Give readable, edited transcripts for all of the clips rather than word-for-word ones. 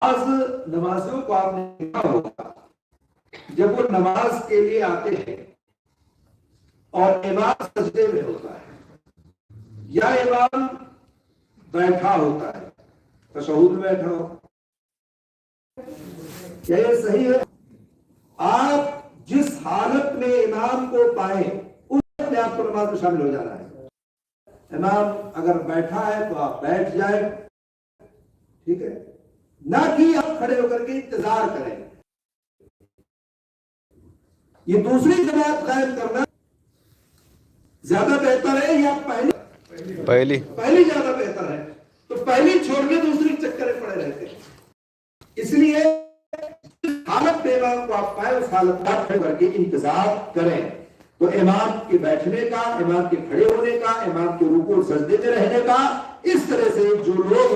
بعض نمازیوں کو آپ نے دیکھا ہوگا جب وہ نماز کے لیے آتے ہیں اور امام سجدے میں ہوتا ہے یا امام بیٹھا ہوتا ہے، تشہود میں بیٹھا ہو، کیا یہ صحیح ہے؟ آپ جس حالت میں امام کو پائیں اس وقت میں آپ کو نماز میں شامل ہو جانا ہے۔ امام اگر بیٹھا ہے تو آپ بیٹھ جائیں، ٹھیک ہے، نہ کہ آپ کھڑے ہو کر کے انتظار کریں۔ یہ دوسری جماعت قائم کرنا زیادہ بہتر ہے یا پہلی زیادہ بہتر ہے؟ تو پہلی چھوڑ کے دوسری چکر پڑے رہتے ہیں۔ اس لیے حالت میں امام کو آپ پائے اس حالت میں کھڑے کر کے انتظار کریں۔ تو امام کے بیٹھنے کا، امام کے کھڑے ہونے کا، امام کے رکوع اور سجدے میں رہنے کا، اس طرح سے جو لوگ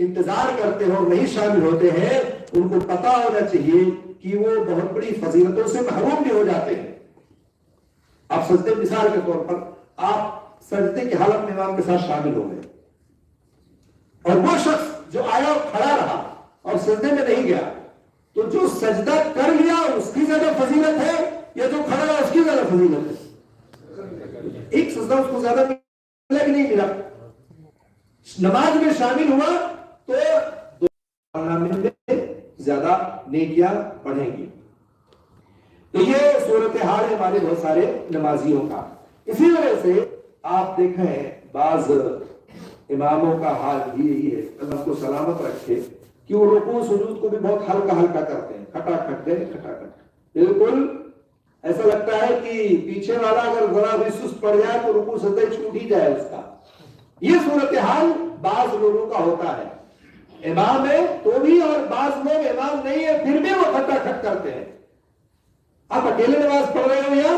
انتظار کرتے ہیں اور نہیں شامل ہوتے ہیں ان کو پتا ہونا چاہیے کہ وہ بہت بڑی فضیلتوں سے محروم بھی ہو جاتے ہیں۔ آپ سجدے مثال کے طور پر آپ سجدے کی حالت میں امام کے ساتھ شامل ہو گئے اور وہ شخص جو آیا اور کھڑا رہا اور سجدے میں نہیں گیا، تو جو سجدہ کر لیا اس کی زیادہ فضیلت ہے یا جو کھڑا رہا اس کی زیادہ فضیلت ہے؟ ایک سجدہ اس کو زیادہ ملا کہ نہیں ملا؟ نماز میں شامل ہوا تو زیادہ نیکیاں بڑھیں گی۔ تو یہ صورتحال ہے ہمارے بہت سارے نمازیوں کا۔ اسی وجہ سے آپ دیکھیں بعض اماموں کا حال بھی یہی ہے، اللہ کو سلامت رکھے، کہ وہ رکوع سجود کو بھی بہت ہلکا ہلکا کرتے ہیں، کھٹا کھٹ بالکل ایسا لگتا ہے کہ پیچھے والا اگر ذرا بھی سست پڑ جائے تو رکوع سجدہ چھوٹ ہی جائے اس کا۔ یہ صورتحال بعض لوگوں کا ہوتا ہے، امام ہے تو بھی اور بعض لوگ امام نہیں ہے پھر بھی وہ کھٹا کھٹ کرتے ہیں۔ آپ اکیلے نماز پڑھ رہے ہو یا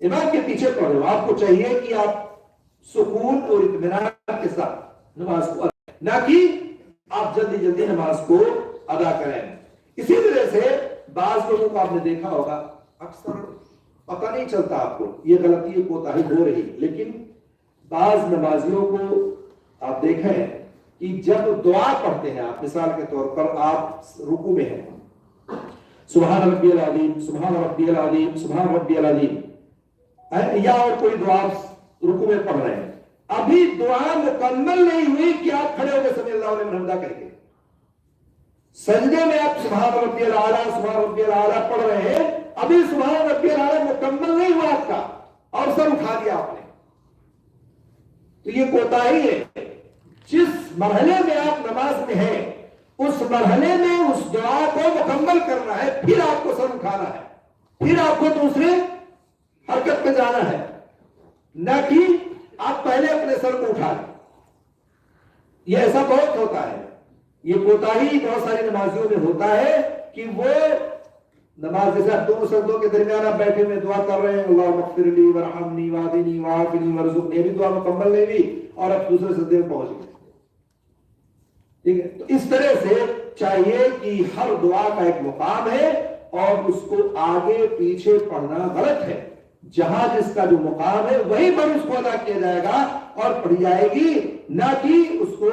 امام کے پیچھے پڑھ رہے ہو، آپ کو چاہیے کہ آپ سکون اور اطمینان کے ساتھ نماز کو نہ کہ آپ جلدی جلدی نماز کو ادا کریں۔ اسی طرح سے بعض لوگوں کو آپ نے دیکھا ہوگا، اکثر پتہ نہیں چلتا آپ کو یہ غلطی یہ کوتاہی ہو رہی، لیکن بعض نمازیوں کو آپ دیکھیں کہ جب دعا پڑھتے ہیں، آپ مثال کے طور پر آپ رکوع میں ہیں، سبحان ربی العظیم سبحان ربی العظیم سبحان ربی العظیم، یا اور کوئی دعا رکوع میں پڑھ رہے ہیں، ابھی دعا مکمل نہیں ہوئی کہ آپ کھڑے ہو کے سمی اللہ علیہ حمدہ کہیں گے۔ سجدے میں آپ سبحان ربی الاعلیٰ سبحان ربی الاعلیٰ پڑھ رہے ہیں، ابھی سبحان ربی الاعلیٰ مکمل نہیں ہوا آپ کا اور سر اٹھا دیا آپ نے، تو یہ کوتاہی ہے۔ جس مرحلے میں آپ نماز میں ہیں اس مرحلے میں اس دعا کو مکمل کرنا ہے، پھر آپ کو سر اٹھانا ہے، پھر آپ کو دوسرے حرکت پہ جانا ہے، نہ کہ آپ پہلے اپنے سر کو اٹھا لیں۔ یہ ایسا بہت ہوتا ہے، یہ کوتاہی بہت ساری نمازیوں میں ہوتا ہے کہ وہ نماز جیسے آپ دونوں سجدوں کے درمیان آپ بیٹھے میں دعا کر رہے ہیں، اللہم اغفر لی ورحمنی واہدنی وعافنی وارزقنی، یہ بھی دعا مکمل نہیں ہوئی اور اب دوسرے سجدے میں پہنچ گئے، ٹھیک ہے۔ تو اس طرح سے چاہیے کہ ہر دعا کا ایک مقام ہے اور اس کو آگے پیچھے پڑھنا غلط ہے۔ جہاں جس کا جو مقام ہے وہیں پر اس کو ادا کیا جائے گا اور پڑھی جائے گی، نہ کہ اس کو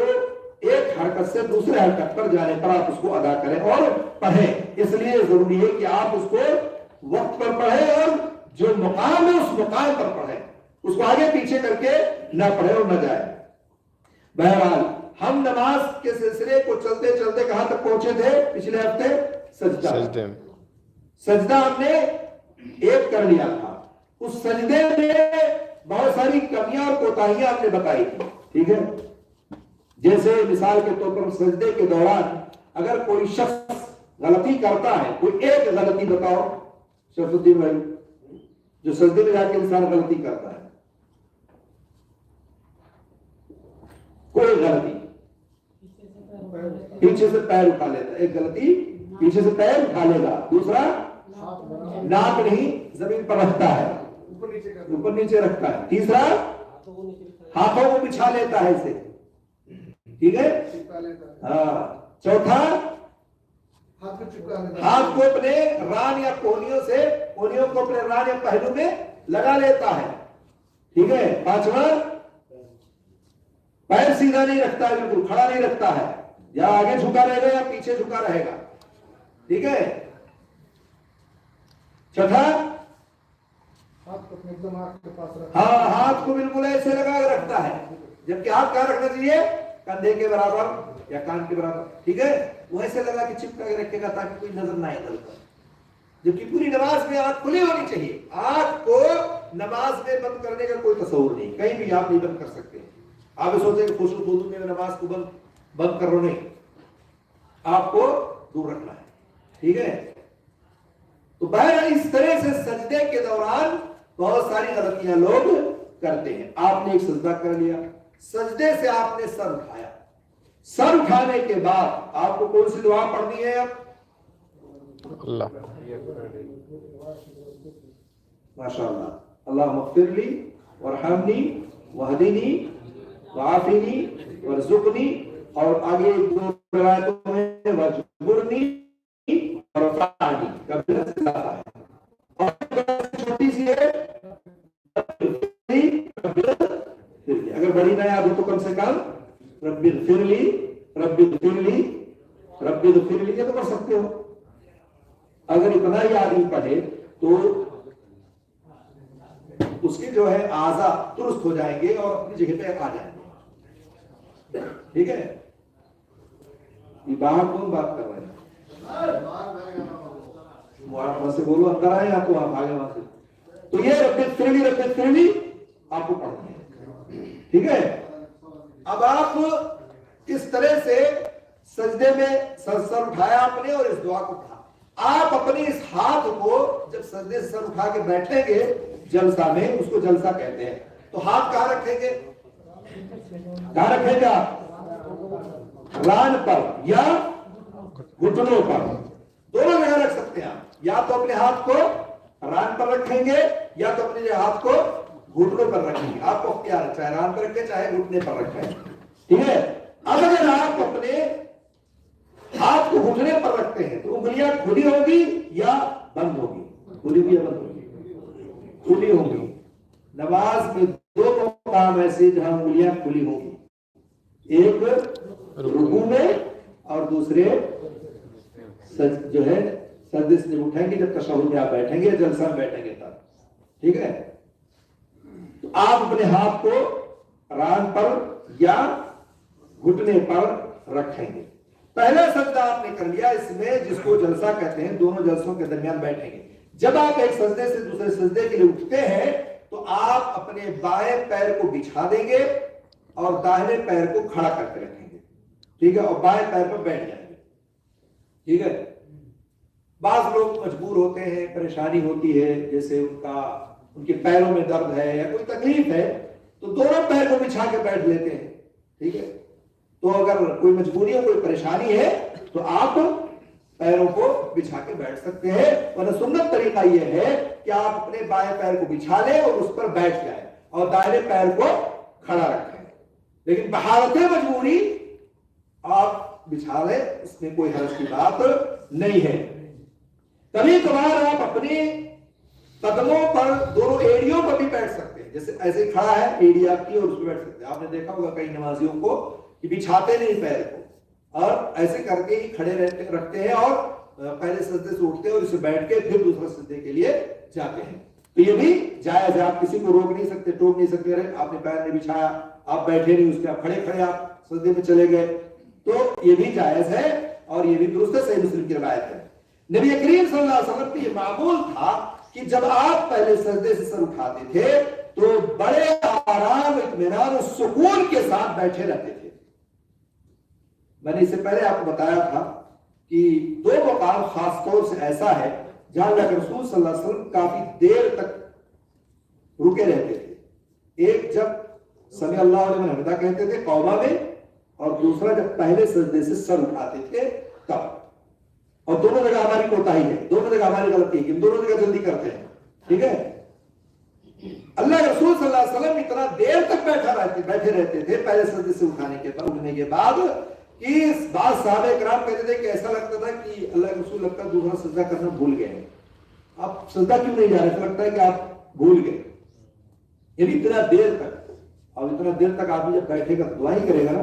ایک حرکت سے دوسرے حرکت پر جانے پر آپ اس کو ادا کریں اور پڑھیں۔ اس لیے ضروری ہے کہ آپ اس کو وقت پر پڑھیں اور جو مقام ہے اس مقام پر پڑھیں، اس کو آگے پیچھے کر کے نہ پڑھیں اور نہ جائیں۔ بہرحال ہم نماز کے سلسلے کو چلتے چلتے کہاں تک پہنچے تھے پچھلے ہفتے؟ سجدہ ہم نے ایک کر لیا تھا، اس سجدے میں بہت ساری کمیاں اور کوتاہیاں ہم نے بتائی تھی، ٹھیک ہے۔ جیسے مثال کے طور پر سجدے کے دوران اگر کوئی شخص غلطی کرتا ہے، کوئی ایک غلطی بتاؤ شرف الدین بھائی، جو سجدے میں جا کے انسان غلطی کرتا ہے، کوئی غلطی پیچھے سے پیر اٹھا لیتا ہے، ایک غلطی پیچھے سے پیر اٹھا لے گا، دوسرا ناک نہیں زمین پر رکھتا ہے، اوپر نیچے رکھتا ہے، تیسرا ہاتھوں کو بچھا لیتا ہے اسے، ٹھیک ہے، ہاں، چوتھا ہاتھ کو اپنے ران یا کونیوں کو اپنے ران یا پہلو میں لگا لیتا ہے، ٹھیک ہے، پانچواں پیر سیدھا نہیں رکھتا ہے، بالکل کھڑا نہیں رکھتا ہے، یا آگے جھکا رہے گا یا پیچھے جھکا رہے گا. ٹھیک ہے. چھٹا ہاں ہاتھ کو بالکل ایسے لگا کے رکھتا ہے, جبکہ ہاتھ کہاں رکھنا چاہیے؟ کندھے کے برابر یا کان کے برابر. ٹھیک ہے, وہ ایسے لگا کہ چپکا کے رکھے گا تاکہ کوئی نظر نہ آئے ادھر ادھر. جبکہ پوری نماز میں آنکھ کھلی ہونی چاہیے. آنکھ کو نماز میں بند کرنے کا کوئی تصور نہیں, کہیں بھی آپ نہیں بند کر سکتے. آپ یہ سوچیں کہ خشوع خضوع میں نماز کو بند کرو, نہیں, آپ کو دور رکھنا ہے. ٹھیک ہے. تو بہرحال اس طرح سے سجدے کے دوران بہت ساری غلطیاں لوگ کرتے ہیں. آپ نے ایک سجدہ کر لیا, سجدے سے آپ نے سر اٹھایا, سر اٹھانے کے بعد آپ کو کون سی دعا پڑھنی ہے؟ اب اللہ ماشاء اللہ, اللہم اغفر لی وارحمنی واہدنی وعافنی وارزقنی, اور آگے دو روایتوں میں واجبرنی اور وفانی کا بھی آتا ہے. اور چھوٹی سی ہے اگر بڑی نہ یاد ہو تو کم سے کم رب اغفر لی رب اغفر لی رب اغفر لی, یہ تو پڑھ سکتے ہو. اگر اتنا ہی آدمی پڑھے تو اس کے جو ہے اعضاء درست ہو جائیں گے اور اپنی جگہ پہ آ جائیں گے. ٹھیک ہے. یہ باہر کون بات کر رہے ہیں؟ وہاں سے بولو اندر آئے آپ کو, آپ آگے وہاں سے. تو یہ رب اغفر لی آپ کو پڑھنا ہے. ٹھیک ہے. اب آپ اس طرح سے سجدے میں سر اٹھایا آپ نے اور اس دعا کو پڑھا. آپ اپنے اس ہاتھ کو جب سجدے سے سر اٹھا کے بیٹھیں گے جلسہ میں, اس کو جلسہ کہتے ہیں, تو ہاتھ کہاں رکھیں گے؟ کہاں رکھیں گے آپ؟ ران پر یا گھٹنوں پر, دونوں جگہ رکھ سکتے ہیں آپ. یا تو اپنے ہاتھ کو ران پر رکھیں گے یا تو اپنے ہاتھ کو گھٹنوں پر رکھیں گے. آپ کو اختیار ہے, چاہے ران پر رکھیں چاہے گھٹنے پر رکھیں. ٹھیک ہے. اب اگر آپ اپنے ہاتھ کو گھٹنے پر رکھتے ہیں تو انگلیاں کھلی ہوگی یا بند ہوگی؟ کھلی ہوگی یا بند ہوگی؟ کھلی ہوگی. نماز میں دو مقام ایسے جہاں انگلیاں کھلی ہوگی, ایک رکوع میں اور دوسرے جو ہے سجدے سے جب اٹھیں گے, جب تشہد میں آپ بیٹھیں گے, جلسہ میں بیٹھیں گے تب. ٹھیک ہے. تو آپ اپنے ہاتھ کو ران پر یا گھٹنے پر رکھیں گے. پہلا سجدہ آپ نے کر لیا, اس میں جس کو جلسہ کہتے ہیں, دونوں جلسوں کے درمیان بیٹھیں گے. جب آپ ایک سجدے سے دوسرے سجدے کے لیے اٹھتے ہیں تو آپ اپنے بائیں پیر کو بچھا دیں گے اور داہنے پیر کو کھڑا کر کے رکھیں گے. ٹھیک ہے. اور بائیں پیر پر بیٹھ جائیں گے. ٹھیک ہے. بعض لوگ مجبور ہوتے ہیں, پریشانی ہوتی ہے, جیسے ان کے پیروں میں درد ہے یا کوئی تکلیف ہے, تو دونوں پیر کو بچھا کے بیٹھ لیتے ہیں. ٹھیک ہے. تو اگر کوئی مجبوری ہے, کوئی پریشانی ہے, تو آپ پیروں کو بچھا کے بیٹھ سکتے ہیں. ورنہ سنت طریقہ یہ ہے کہ آپ اپنے بائیں پیر کو بچھا لیں اور اس پر بیٹھ جائیں اور دائیں پیر کو کھڑا رکھیں. لیکن بحالت مجبوری آپ بچھا لیں, اس میں کوئی حرج کی بات نہیں ہے. کبھی کبھار آپ اپنے قدموں پر, دونوں ایڑیوں پر بھی بیٹھ سکتے ہیں. جیسے ایسے کھڑا ہے, ایڑی آپ کی, اور اس پہ بیٹھ سکتے ہیں. آپ نے دیکھا ہوگا کئی نمازیوں کو کہ بچھاتے نہیں پیر کو, اور ایسے کر کے ہی کھڑے رکھتے ہیں اور پہلے سجدے سے اٹھتے ہیں اور اسے بیٹھ کے پھر دوسرے سجدے کے لیے جاتے ہیں. تو یہ بھی جائز ہے. آپ کسی کو روک نہیں سکتے, ٹوک نہیں سکتے. آپ نے پیر نہیں بچھایا, آپ بیٹھے نہیں, اس کے آپ کھڑے آپ سجدے میں چلے گئے, تو یہ بھی جائز ہے اور یہ بھی درست ہے. صحیح مسلم کی روایت ہے. نبی کریم صلی اللہ علیہ وسلم کو یہ معمول تھا کہ جب آپ پہلے سجدے سے سر اٹھاتے تھے تو بڑے آرام, اطمینان اور سکون کے ساتھ بیٹھے رہتے تھے. میں نے اس سے پہلے آپ کو بتایا تھا کہ دو مقام خاص طور سے ایسا ہے جہاں اللہ کے رسول صلی اللہ علیہ وسلم کافی دیر تک رکے رہتے تھے. ایک جب سمع اللہ لمن حمدہ کہتے تھے قوما میں, اور دوسرا جب پہلے سجدے سے سر اٹھاتے تھے تب. اور دونوں جگہ ہماری کوتاہی ہے, دونوں جگہ ہماری غلطی ہے کہ دونوں جگہ جلدی کرتے ہیں. ٹھیک ہے. اللہ رسول صلی اللہ علیہ وسلم اتنا دیر تک بیٹھے رہتے تھے پہلے سجدے سے اٹھنے کے بعد کہ بعض صحابہ کرام کہتے تھے کہ ایسا لگتا تھا کہ اللہ کے رسول لگتا ہے دوسرا سجدہ کرنا بھول گئے, آپ سجدہ کیوں نہیں جا رہے, ایسا لگتا ہے کہ آپ بھول گئے. یعنی اتنا دیر تک, اور اتنا دیر تک آدمی جب بیٹھے گا دعا ہی کرے گا نا.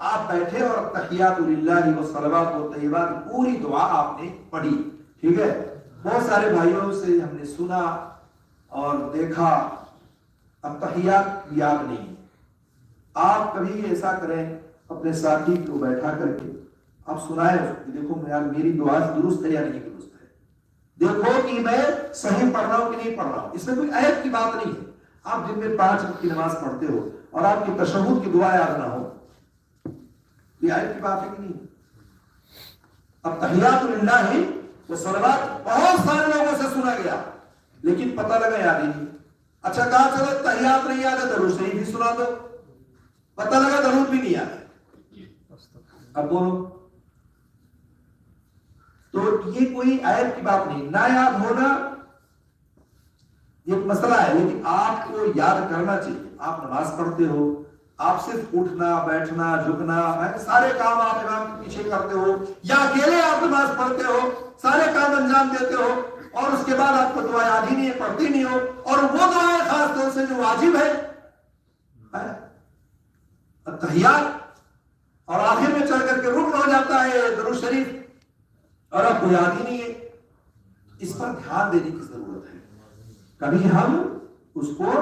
آپ بیٹھے اور تحیات للہ والصلوات والطیبات پوری دعا آپ نے پڑھی. ٹھیک ہے. بہت سارے بھائیوں سے ہم نے سنا اور دیکھا اب تحیات یاد نہیں. آپ کبھی ایسا کریں اپنے ساتھی کو بیٹھا کر کے آپ سنائیں اس کو, دیکھو یار میری دعا درست ہے یا نہیں درست ہے, دیکھو کہ میں صحیح پڑھ رہا ہوں کہ نہیں پڑھ رہا ہوں. اس میں کوئی عیب کی بات نہیں ہے. آپ دن میں 5 وقت کی نماز پڑھتے ہو اور آپ کی تشہد کی دعا یاد نہ ہو, یہ عیب کی بات ہے کہ نہیں. اب تحیات للہ والصلوات بہت سارے لوگوں سے سنا گیا لیکن پتہ لگا یاد ہی نہیں. اچھا کہا چلو تحیات نہیں یاد ہے درود شریف بھی سنا دو, پتہ لگا درود بھی نہیں یاد ہے. اب بولو, تو یہ کوئی عیب کی بات نہیں. نہ یاد ہونا یہ مسئلہ ہے لیکن آپ کو یاد کرنا چاہیے. آپ نماز پڑھتے ہو, آپ صرف اٹھنا بیٹھنا جھکنا سارے کام آپ امام کے پیچھے کرتے ہو یا اکیلے آپ نماز پڑھتے ہو, سارے کام انجام دیتے ہو اور اس کے بعد آپ کو دعا یاد ہی نہیں ہے, پڑھتی نہیں ہو, اور وہ دعائیں خاص طور سے جو واجب ہے تحیات اور آخر میں چڑھ کر کے رکن ہو جاتا ہے درود شریف اور آپ کو یاد ہی نہیں ہے. اس پر دھیان دینے کی ضرورت ہے. کبھی ہم اس کو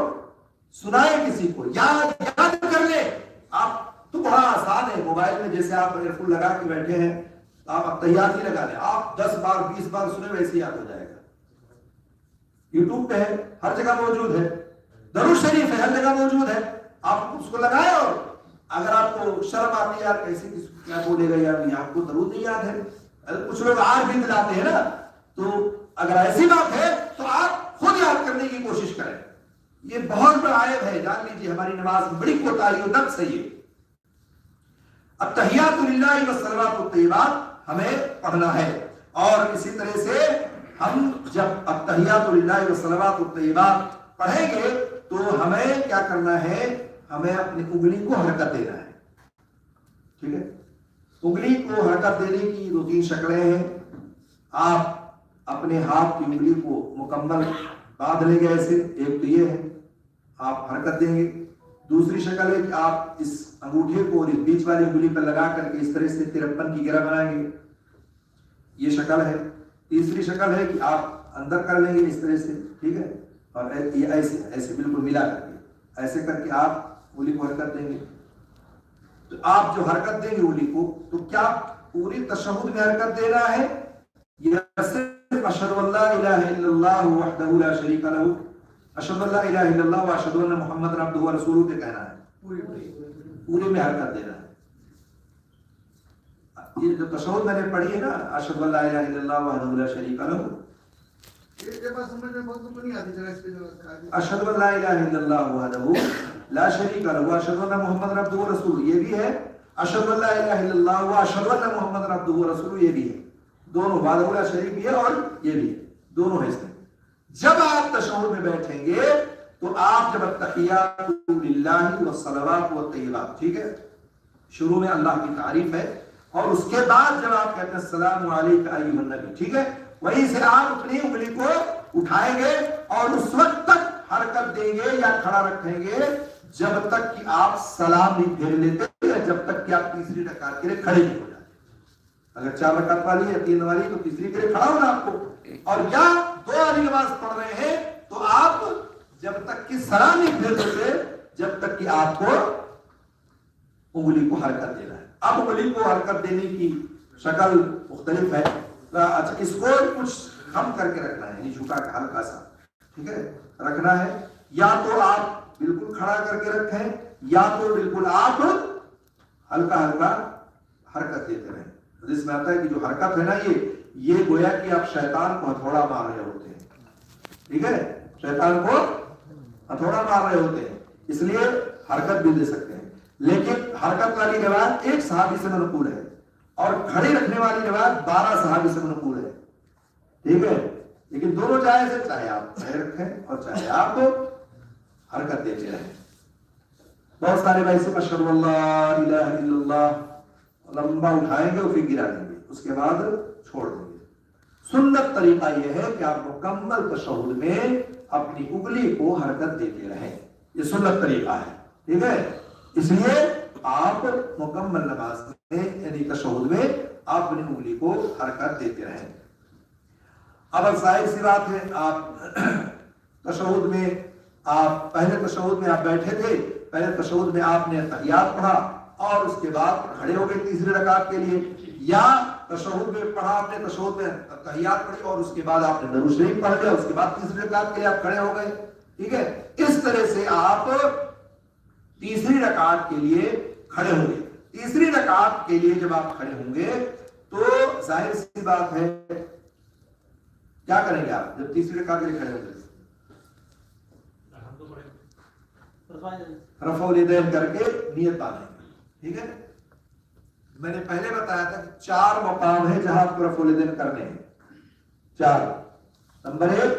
سنائیں کسی کو, یاد کر لیں. آپ تو بڑا آسان ہے, موبائل میں جیسے آپ ایئر فون لگا کے بیٹھے ہیں آپ تحیات ہی لگا لیں, آپ 10 بار 20 بار سنیں ویسے یاد ہو جائے گا. یوٹیوب پہ ہے, ہر جگہ موجود ہے. درود شریف ہے, ہر جگہ موجود ہے. آپ اس کو لگائیں اور اگر آپ کو شرم آتی ہے یار کیسے کیا بولے گا یار آپ کو درود نہیں یاد ہے, کچھ لوگ آج بھی دلاتے ہیں نا, تو اگر ایسی بات ہے تو آپ خود یاد کرنے کی کوشش کریں. یہ بہت بڑا عیب ہے, جان لیجیے ہماری نماز میں بڑی کوتاہی و نقص ہے یہ. اب تحیات للہ والصلوات والطیبات ہمیں پڑھنا ہے اور اسی طرح سے ہم جب اب تحیات للہ والصلوات والطیبات پڑھیں گے تو ہمیں کیا کرنا ہے, ہمیں اپنی انگلی کو حرکت دینا ہے. ٹھیک ہے. انگلی کو حرکت دینے کی 2-3 شکلیں ہیں. آپ اپنے ہاتھ کی انگلی کو مکمل باندھ لیں گے ایسے, ایک تو یہ ہے آپ حرکت دیں گے. دوسری شکل ہے کہ آپ اس انگوٹھے کو اس بیچ والی انگلی پر لگا کر کے اس طرح سے 53 کی گرہ بنائیں گے, یہ شکل ہے. تیسری شکل ہے کہ آپ اندر کر لیں گے اس طرح سے, ٹھیک ہے, اور یہ ایسے ایسے بالکل ملا کر کے ایسے کر کے آپ انگلی کو حرکت دیں گے. تو آپ جو حرکت دیں گے انگلی کو, تو کیا پوری تشہد میں حرکت دینا ہے یا صرف اشہد ان لا الہ الا اللہ وحدہ لا شریک لہ, اشہد ان لا الہ الا اللہ واشہد ان محمد عبدہ ورسولہ پہ کہنا ہے؟ پورے میں حرکت دینا ہے. یہ جو تشہد میں نے پڑھی ہے نا, اشہد ان لا الہ الا اللہ وحدہ لا شریک لہ, اشہد ان لا الہ الا اللہ وحدہ لا شریک لہ واشہد ان محمد عبدہ ورسولہ, یہ بھی ہے. اشہد ان لا الہ الا اللہ واشہد ان محمد عبدہ ورسولہ, یہ بھی ہے. دونوں وحدہ لا شریک بھی ہے اور یہ بھی ہے, دونوں ہے اس میں. جب آپ تشہد میں بیٹھیں گے تو آپ جب التحیات للہ والصلوات والطیبات, ٹھیک ہے, شروع میں اللہ کی تعریف ہے اور اس کے بعد جب آپ کہتے ہیں السلام علیک ایھا النبی, ٹھیک ہے, وہیں سے آپ اپنی انگلی کو اٹھائیں گے اور اس وقت تک حرکت دیں گے یا کھڑا رکھیں گے جب تک کہ آپ سلام نہیں پھیر لیتے, جب تک کہ آپ تیسری رکعت کے لیے کھڑے نہیں ہو جاتے. اگر 4 رکعت والی ہے 3 والی تو تیسری کے لیے کھڑا ہونا آپ کو, اور یا 2 والی نماز پڑھ رہے ہیں تو آپ جب تک کہ سلام نہیں پھیر دیتے جب تک کہ آپ کو انگلی کو حرکت دینا ہے. اب انگلی کو حرکت دینے کی شکل مختلف ہے. اچھا, اس کو کچھ خم کر کے رکھنا ہے, جھکا کے ہلکا سا, ٹھیک ہے, رکھنا ہے. یا تو آپ بالکل کھڑا کر کے رکھیں یا تو بالکل آپ ہلکا ہلکا حرکت دیتے رہیں. جس میں آتا ہے کہ جو حرکت ہے نا یہ گویا کہ آپ شیطان کو ہتھوڑا مار رہے ہوتے ہیں, ٹھیک ہے, شیطان کو ہتھوڑا مار رہے ہوتے ہیں, اس لیے حرکت بھی دے سکتے ہیں. لیکن حرکت والی روایت 1 صحابی سے منقول ہے اور کھڑی رکھنے والی روایت 12 صحابی سے منقول ہے, ٹھیک ہے. لیکن دونوں جائز ہے, چاہے آپ کھڑے رکھیں اور چاہے آپ حرکت دیتے رہیں. بہت سارے بھائی سے اشہد ان لا الہ الا اللہ لمبا اٹھائیں گے اور پھر گرا دیں گے, اس کے بعد چھوڑ دیں گے. سنت طریقہ یہ ہے کہ آپ مکمل تشہد میں اپنی انگلی کو حرکت دیتے رہیں, یہ سنت طریقہ ہے, ٹھیک ہے. اس لیے آپ مکمل نماز میں یعنی تشہد میں آپ اپنی انگلی کو حرکت دیتے رہیں. اب ظاہر سی بات ہے آپ تشہد میں آپ پہلے تشہد میں آپ بیٹھے تھے, پہلے تشہد میں آپ نے تحیات پڑھا اور اس کے بعد کھڑے ہو گئے تیسری رکعت کے لیے, یا تشہد میں پڑھا آپ نے, تشہد میں تحیات پڑھی اور اس کے بعد آپ نے درود شریف پڑھ لیا, اس کے بعد تیسری رکعت کے لیے آپ کھڑے ہو گئے. ٹھیک ہے, اس طرح سے آپ تیسری رکعت کے لیے کھڑے ہوں گے. تیسری رکعت کے لیے جب آپ کھڑے ہوں گے تو ظاہر سی بات ہے کیا کریں گے آپ جب تیسری رکعت کے لیے کھڑے ہوں گے؟ رفع الیدین کر کے نیت باندھیں گے. ٹھیک ہے, میں نے پہلے بتایا تھا کہ 4 مقام ہے جہاں آپ کو رفع الیدین کرنے ہیں. 4. نمبر 1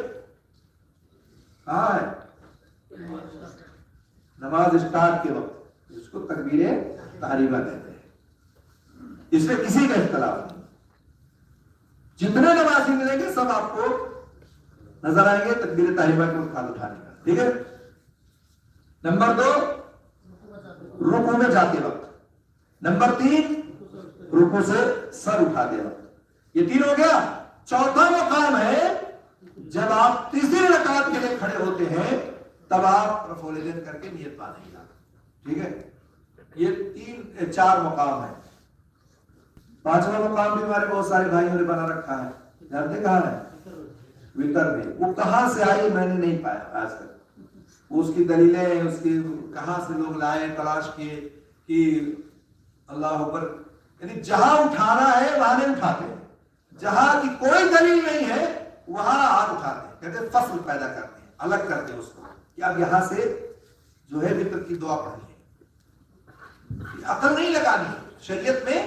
کہاں ہے؟ نماز اسٹارٹ کے وقت, اس کو تکبیر تحریمہ کہتے ہیں. اس میں کسی کا اختلاف نہیں, جتنے نمازی ملیں گے سب آپ کو نظر آئیں گے تکبیر تحریمہ کے وقت ہاتھ اٹھانے کا. ٹھیک ہے. نمبر 2 رکوع میں جاتے وقت. نمبر 3 رکوع سے سر اٹھاتے وقت. یہ 3 ہو گیا. چوتھا مقام ہے جب آپ تیسری رکعت کے لیے کھڑے ہوتے ہیں تب آپ رفع الیدین کر کے نیت باندھیں گے. ٹھیک ہے, یہ 4 مقام ہے. 5واں مقام بھی ہمارے بہت سارے بھائیوں نے بنا رکھا ہے. جانتے کہاں ہے؟ وتر میں. وہ کہاں سے آئی میں نے نہیں پایا آج تک. اس کی دلیلیں, اس کی کہاں سے لوگ لائے, تلاش کیے کہ اللہ اکبر, یعنی جہاں اٹھانا ہے وہاں نہیں اٹھاتے, جہاں کی کوئی دلیل نہیں ہے وہاں ہاتھ اٹھاتے ہیں. کہتے ہیں فصل پیدا کرتے ہیں, الگ کرتے ہیں اس کو کہ اب یہاں سے جو ہے وتر کی دعا پڑھنی ہے. عقل نہیں لگانی ہے شریعت میں.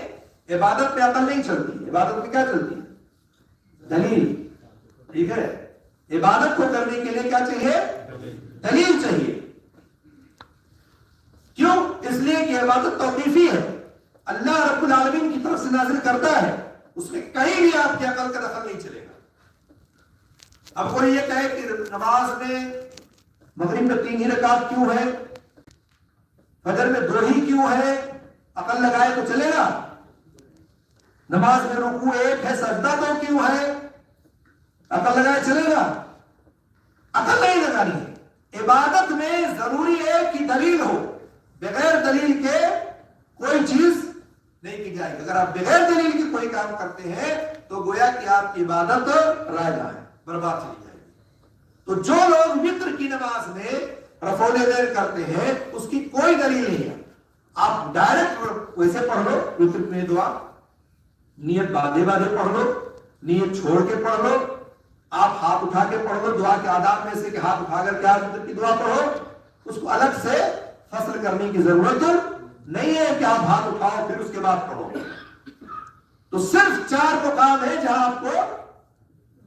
عبادت میں عقل نہیں چلتی. عبادت میں کیا چلتی ہے؟ دلیل. ٹھیک ہے, عبادت کو کرنے کے لیے کیا چاہیے؟ دلیل چاہیے. کیوں؟ اس لیے کہ عبادت توقیفی ہے, اللہ رب العالمین کی طرف سے نازل کرتا ہے, اس میں کہیں بھی آپ کی عقل کا دخل نہیں چلے گا. اب کوئی یہ کہے کہ نماز میں مغرب میں 3 ہی رکعت کیوں ہے, فجر میں 2 ہی کیوں ہے, عقل لگائے تو چلے گا. نماز میں رکوع 1 ہے, سجدہ 2 کیوں ہے, عقل لگائے چلے گا. عقل نہیں لگانی ہے. عبادت میں ضروری ہے کہ دلیل ہو. بغیر دلیل کے کوئی چیز نہیں کی جائے گی. اگر آپ بغیر دلیل کے کوئی کام کرتے ہیں تو گویا کہ آپ کی عبادت رائجہ ہے, برباد چلی جائے گی. تو جو لوگ وتر کی نماز میں رفع الیدین کرتے ہیں اس کی کوئی دلیل نہیں ہے. آپ ڈائریکٹ ویسے پڑھ لو وتر میں دعا, نیت باندھے باندھے پڑھ لو, نیت چھوڑ کے پڑھ لو, آپ ہاتھ اٹھا کے پڑھ لو. دعا کے آداب میں سے کہ ہاتھ اٹھا کر کے آپ وتر کی دعا پڑھو, اس کو الگ سے فصل کرنے کی ضرورت نہیں ہے کہ آپ ہاتھ اٹھاؤ پھر اس کے بعد پڑھو. تو صرف 4 مقام ہے جہاں آپ کو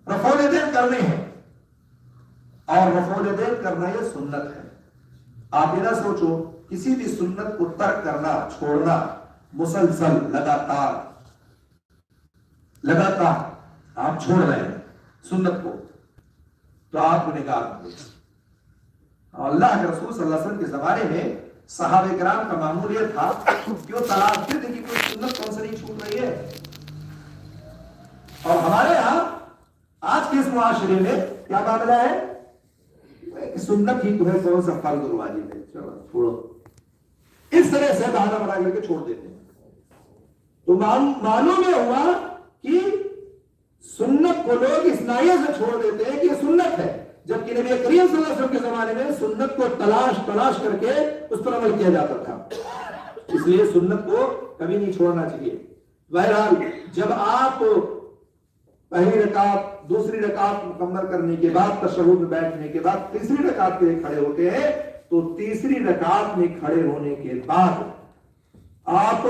رفع الیدین کرنے ہیں, اور رفع الیدین کرنا یہ سنت ہے. آپ یہ نہ سوچو کسی بھی سنت کو ترک کرنا, چھوڑنا مسلسل لگاتار آپ چھوڑ رہے ہیں سنت کو, تو آپ کو نکال دیں. اللہ کے رسول صلی اللہ علیہ وسلم کے زمانے میں صحابہ کرام کا معمول یہ تھا کہ وہ تلاشتے تھے کہ کوئی سنت کون سے نہیں چھوٹ رہی ہے. اور ہمارے یہاں آج کے اس معاشرے میں کیا معاملہ ہے, سنت ہی تمہیں کون سا فرض اور واجب ہے, چلو چھوڑو, اس طرح سے بہانہ بنا کر کے چھوڑ دیتے ہیں. تو معلوم یہ ہوا کہ سنت کو لوگ اس نائے سے چھوڑ دیتے ہیں کہ یہ سنت ہے, جبکہ نبی کریم صلی اللہ علیہ وسلم کے زمانے میں سنت کو تلاش کر کے اس پر عمل کیا جاتا تھا. اس لیے سنت کو کبھی نہیں چھوڑنا چاہیے. بہرحال جب آپ پہلی رکعت دوسری رکعت مکمل کرنے کے بعد تشہد میں بیٹھنے کے بعد تیسری رکعت کے لیے کھڑے ہوتے ہیں تو تیسری رکعت میں کھڑے ہونے کے بعد آپ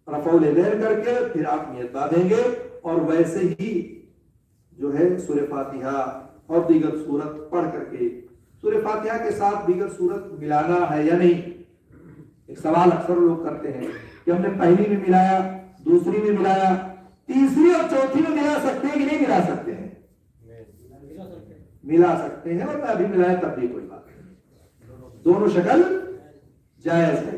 رفع الیدین کر کے پھر آپ نیت باندھیں گے, اور ویسے ہی جو ہے سورہ فاتحہ اور دیگر سورت پڑھ کر کے, سورہ فاتحہ کے ساتھ دیگر سورت ملانا ہے یا نہیں. ایک سوال اکثر لوگ کرتے ہیں کہ ہم نے پہلی میں ملایا, دوسری میں ملایا, تیسری اور چوتھی میں ملا سکتے ہیں کہ نہیں ملا سکتے ہیں؟ ملا سکتے ہیں, اور میں ابھی ملایا تب بھی کوئی بات نہیں, دونوں شکل جائز ہے.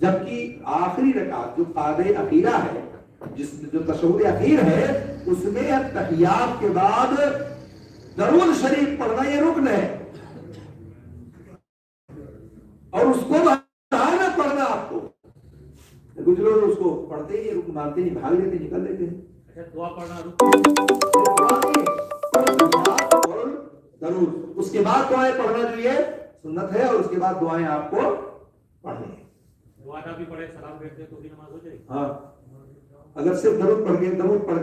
جبکہ آخری رکعت جو قاعدہ اخیرہ ہے، جس میں جو تشہد اخیر ہے، اس میں تحیات کے بعد درود شریف پڑھنا یہ رکن ہے، اور اس کو بہانا پڑھنا آپ کو. کچھ لوگ اس کو پڑھتے ہی رکن مانتے نہیں، بھاگ لیتے، نکل لیتے ہیں. دعا پڑھنا درود، اس کے بعد دعائیں پڑھنا جو یہ سنت ہے، اور اس کے بعد دعائیں آپ کو پڑھنی ہیں. دعا بھی پڑھے سلام پھیر دے تو بھی نماز ہو جائے گی. ہاں، اگر صرف درود پڑھ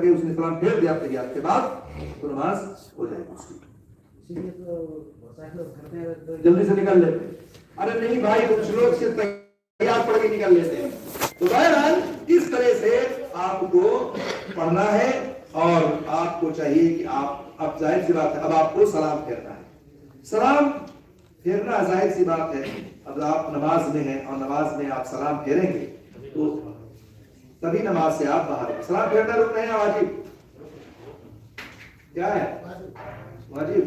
کے اس نے سلام پھیر دیا تحیات کے بعد تو نماز ہو جائے گی اس کی. جلدی سے نکل لیتے ہیں. ارے نہیں بھائی، کچھ لوگ صرف تحیات پڑھ کے نکل لیتے ہیں. تو بہرحال اس طرح سے آپ کو پڑھنا ہے، اور آپ کو چاہیے کہ آپ، اب ظاہر سی بات ہے، اب آپ کو سلام پھیرنا ہے. سلام پھیرنا ظاہر سی بات ہے، اب آپ نماز میں ہیں اور نماز میں آپ سلام پھیریں گے تو تبھی نماز سے آپ باہر ہیں. سلام پھیرنا رکن ہے یا واجب؟ کیا ہے؟ واجب،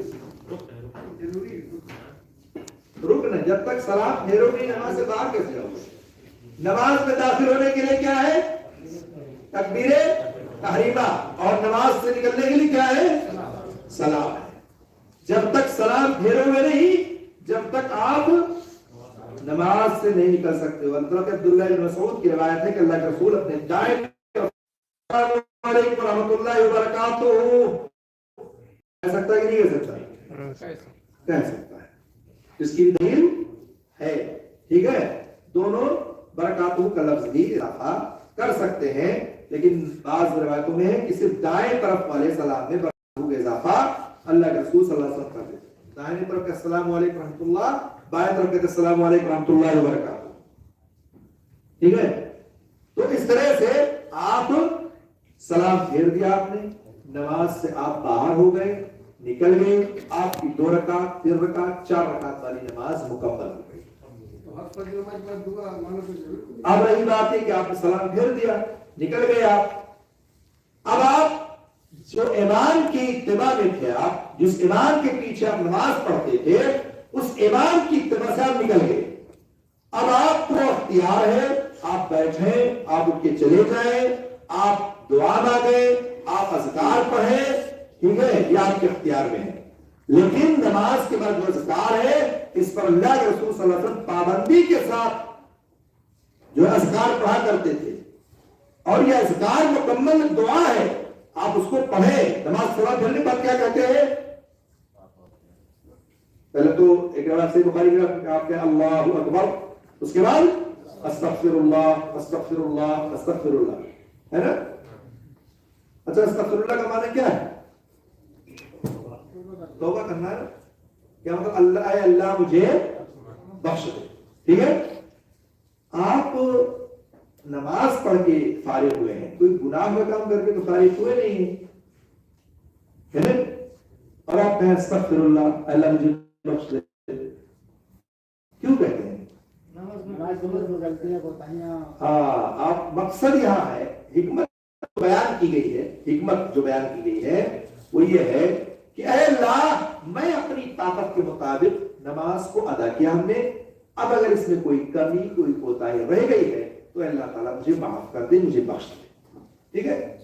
رکن ہے. جب تک سلام پھیرو گے نماز سے باہر کیسے جاؤ گے؟ نماز میں داخل ہونے کے لیے کیا ہے؟ تکبیر تحریمہ. اور نماز سے نکلنے کے لیے کیا ہے؟ سلام ہے. جب تک سلام پھیرو گے نہیں، جب تک آپ نماز سے نہیں نکل سکتے. حضرت عبداللہ بن مسعود کی روایت ہے کہ اللہ کے رسول اپنے دائیں السلام علیکم ورحمۃ اللہ وبرکاتہ کہہ سکتا ہے کہ نہیں کہہ سکتا؟ کہہ سکتا ہے. اس کی دلیل ہے. ٹھیک ہے، دونوں برکاتہ کا لفظ بھی اضافہ کر سکتے ہیں، لیکن بعض روایتوں میں ہے کہ صرف دائیں طرف والے سلام میں برکاتہ کا اضافہ اللہ کے رسول صلی اللہ علیہ وسلم کر دیتے. دائیں طرف کے السلام علیکم ورحمۃ اللہ، بائیں طرف کے السلام علیکم ورحمۃ اللہ وبرکاتہ. ٹھیک ہے، تو اس طرح سے آپ سلام پھیر دیا، آپ نے نماز سے آپ باہر ہو گئے، نکل گئے، آپ کی 2 رکعت 3 رکعت 4 رکعت والی نماز مکمل ہو گئی. اب رہی بات ہے کہ آپ نے سلام پھیر دیا، نکل گئے آپ. اب آپ جو امام کی اتباع میں تھے، آپ جس امام کے پیچھے آپ نماز پڑھتے تھے، اس امام کی اتباع سے آپ نکل گئے. اب آپ کو اختیار ہے، آپ بیٹھیں، آپ اٹھ کے چلے جائیں، آپ دعا مانگیں، آپ اذکار پڑھیں. ٹھیک ہے، یہ آپ کے اختیار میں ہے. لیکن نماز کے بعد جو اذکار ہے، اس پر اللہ کے رسول صلی اللہ علیہ وسلم پابندی کے ساتھ جو اذکار پڑھا کرتے تھے، اور یہ اذکار مکمل دعا ہے، آپ اس کو پڑھیں. نماز سلام پھیرنے کے بعد کیا کہتے ہیں؟ پہلے تو ایک روایت سے بخاری میں آپ کہیں اللہ اکبر، اس کے بعد استغفر اللہ استغفر اللہ استغفر اللہ، ہے نا؟ اچھا، استغفر اللہ کا معنی کیا ہے؟ توبہ کرنا ہے. کیا مطلب؟ اللہ اے اللہ مجھے بخش دے. ٹھیک ہے، آپ نماز پڑھ کے فارغ ہوئے ہیں، کوئی گناہ کا کام کر کے تو فارغ ہوئے نہیں ہیں، اور آپ کہیں استغفر اللہ، اللہ مجھے بخش دے. کیوں کہتے ہیں؟ ہاں، آپ مقصد یہاں ہے، حکمت بیان کی گئی ہے. حکمت جو بیان کی گئی ہے وہ یہ ہے کہ اے اللہ، میں اپنی طاقت کے مطابق نماز کو ادا کیا ہم نے، اب اگر اس میں کوئی کمی کوئی کوتاہی رہ گئی ہے تو اللہ تعالیٰ مجھے معاف کر دے، مجھے بخش دے. ٹھیک ہے،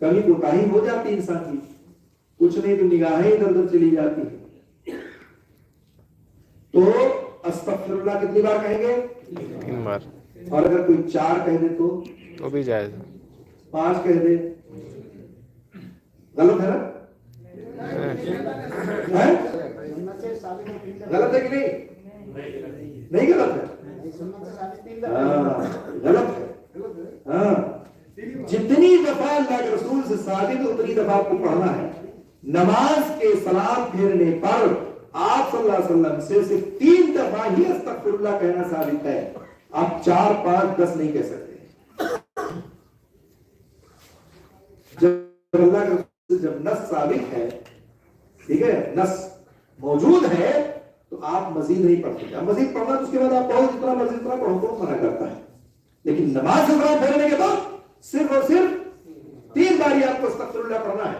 کمی کوتاہی ہو جاتی ہے انسان کی، کچھ نہیں تو نگاہیں ادھر ادھر چلی جاتی ہے. تو استغفر اللہ کتنی بار کہیں گے؟ 3 بار. اور اگر کوئی 4 کہہ دے تو بھی جائز. 5 کہہ دے غلط ہے نا؟ غلط ہے کہ نہیں؟ نہیں غلط ہے، غلط ہے. ہاں، جتنی دفعہ اللہ کے رسول سے ثابت اتنی دفعہ آپ کو پڑھنا ہے. نماز کے سلام پھیرنے پر آپ صلی اللہ علیہ وسلم سے صرف 3 دفعہ ہی استغفر اللہ کہنا ثابت ہے. آپ 4 5 10 نہیں کہہ سکتے. جب اللہ کے رسول سے جب نص ثابت ہے، ٹھیک ہے، نص موجود ہے، تو آپ مزید نہیں پڑھ سکتے. مزید پڑھنا تو اس کے بعد آپ پڑھو جتنا مرضی اتنا پڑھو، تو منع کرتا ہے. لیکن نماز سے پھیرنے کے بعد صرف اور صرف 3 بار آپ کو استغفر اللہ پڑھنا ہے.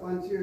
5-6